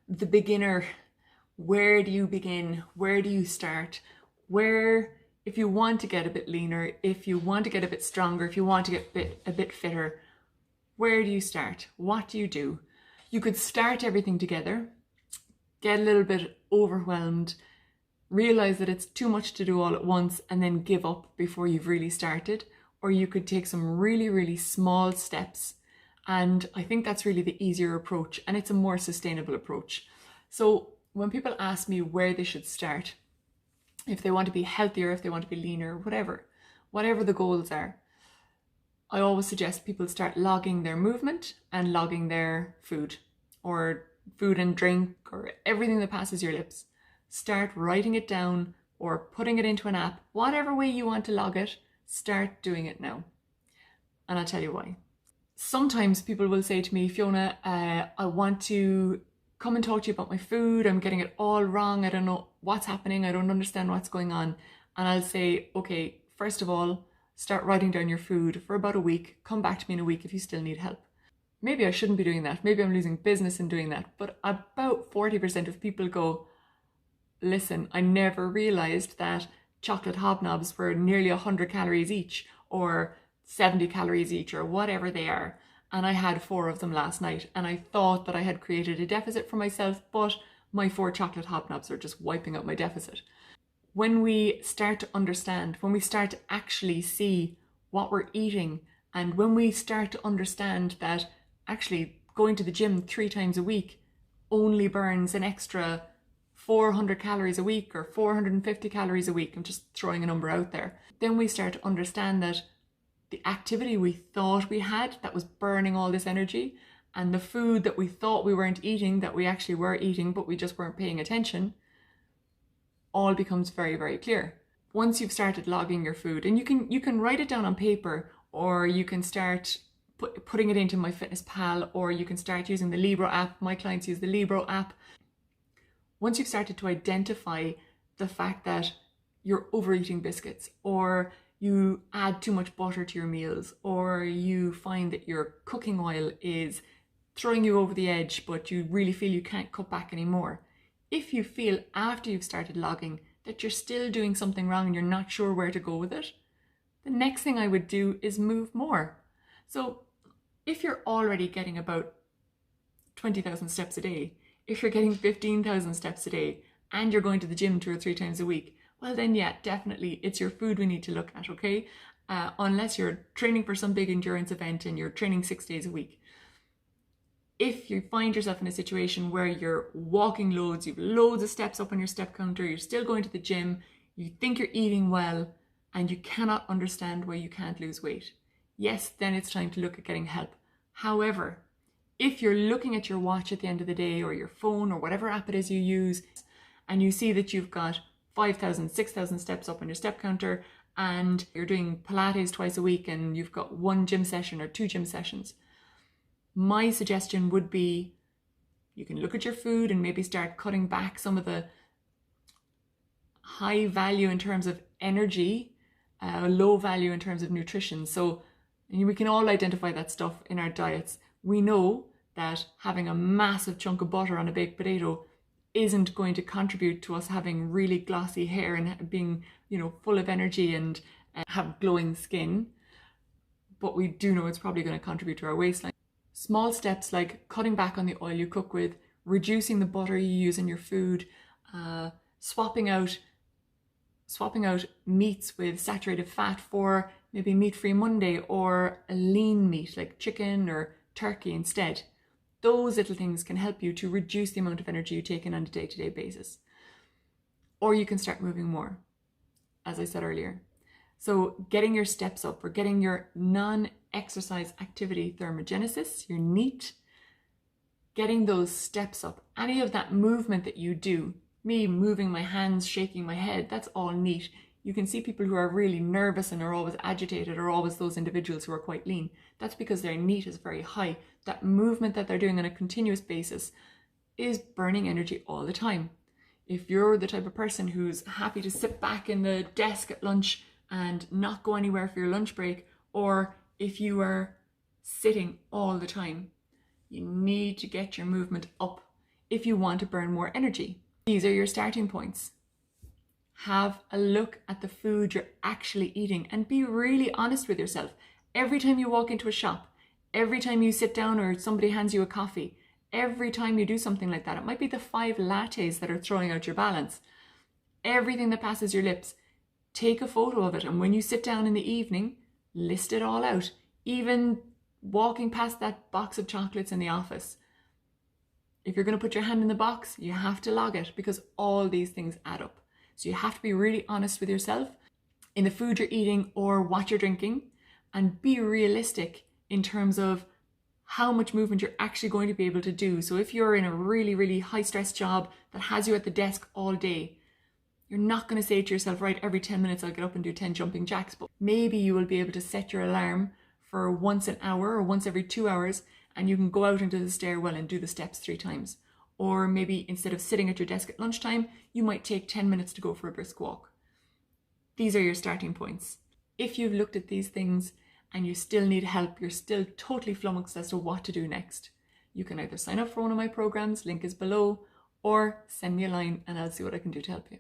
the beginner, where do you begin? Where do you start? If you want to get a bit leaner, if you want to get a bit stronger, if you want to get a bit fitter, where do you start? What do you do? You could start everything together, get a little bit overwhelmed, realize that it's too much to do all at once, and then give up before you've really started. Or you could take some really, really small steps. And I think that's really the easier approach, and it's a more sustainable approach. So when people ask me where they should start, if they want to be healthier, if they want to be leaner, whatever the goals are, I always suggest people start logging their movement and logging their food, or food and drink, or everything that passes your lips. Start writing it down or putting it into an app, whatever way you want to log it, start doing it now. And I'll tell you why. Sometimes people will say to me, Fiona, I want to come and talk to you about my food. I'm getting it all wrong. I don't know what's happening. I don't understand what's going on. And I'll say, okay, first of all, start writing down your food for about a week. Come back to me in a week if you still need help. Maybe I shouldn't be doing that. Maybe I'm losing business in doing that. But about 40% of people go, listen, I never realized that chocolate hobnobs were nearly 100 calories each, or 70 calories each, or whatever they are. And I had 4 of them last night, and I thought that I had created a deficit for myself, but my 4 chocolate hobnobs are just wiping out my deficit. When we start to understand, when we start to actually see what we're eating, and when we start to understand that actually going to the gym 3 times a week only burns an extra 400 calories a week or 450 calories a week, I'm just throwing a number out there, then we start to understand that the activity we thought we had that was burning all this energy, and the food that we thought we weren't eating that we actually were eating but we just weren't paying attention, all becomes very, very clear. Once you've started logging your food, and you can write it down on paper, or you can start putting it into MyFitnessPal, or you can start using the Libro app. My clients use the Libro app. Once you've started to identify the fact that you're overeating biscuits, or you add too much butter to your meals, or you find that your cooking oil is throwing you over the edge, but you really feel you can't cut back anymore. If you feel after you've started logging that you're still doing something wrong and you're not sure where to go with it, the next thing I would do is move more. So if you're already getting about 20,000 steps a day, if you're getting 15,000 steps a day, and you're going to the gym 2 or 3 times a week, well then yeah, definitely it's your food we need to look at, okay? Unless you're training for some big endurance event and you're training 6 days a week. If you find yourself in a situation where you're walking loads, you've loads of steps up on your step counter, you're still going to the gym, you think you're eating well, and you cannot understand why you can't lose weight, yes, then it's time to look at getting help. However, if you're looking at your watch at the end of the day, or your phone, or whatever app it is you use, and you see that you've got 5,000, 6,000 steps up on your step counter, and you're doing Pilates twice a week, and you've got 1 gym session or 2 gym sessions, my suggestion would be you can look at your food and maybe start cutting back some of the high value in terms of energy, low value in terms of nutrition. So we can all identify that stuff in our diets. We know that having a massive chunk of butter on a baked potato isn't going to contribute to us having really glossy hair and being, full of energy and have glowing skin. But we do know it's probably going to contribute to our waistline. Small steps like cutting back on the oil you cook with, reducing the butter you use in your food, swapping out meats with saturated fat for maybe meat-free Monday, or a lean meat like chicken or turkey instead. Those little things can help you to reduce the amount of energy you take in on a day-to-day basis. Or you can start moving more, as I said earlier. So getting your steps up, or getting your non-exercise activity thermogenesis, your NEAT, getting those steps up, any of that movement that you do, me moving my hands, shaking my head, that's all NEAT. You can see people who are really nervous and are always agitated, are always those individuals who are quite lean. That's because their NEAT is very high. That movement that they're doing on a continuous basis is burning energy all the time. If you're the type of person who's happy to sit back in the desk at lunch and not go anywhere for your lunch break, or if you are sitting all the time, you need to get your movement up. if you want to burn more energy. These are your starting points. Have a look at the food you're actually eating and be really honest with yourself. Every time you walk into a shop, every time you sit down or somebody hands you a coffee, every time you do something like that, it might be the 5 lattes that are throwing out your balance. Everything that passes your lips, take a photo of it, and when you sit down in the evening, list it all out. Even walking past that box of chocolates in the office, if you're going to put your hand in the box, you have to log it, because all these things add up. So you have to be really honest with yourself in the food you're eating or what you're drinking, and be realistic in terms of how much movement you're actually going to be able to do. So if you're in a really, really high stress job that has you at the desk all day, you're not going to say to yourself, right, every 10 minutes I'll get up and do 10 jumping jacks. But maybe you will be able to set your alarm for once an hour or once every 2 hours, and you can go out into the stairwell and do the steps 3 times. Or maybe instead of sitting at your desk at lunchtime, you might take 10 minutes to go for a brisk walk. These are your starting points. If you've looked at these things and you still need help, you're still totally flummoxed as to what to do next, you can either sign up for one of my programs, link is below, or send me a line and I'll see what I can do to help you.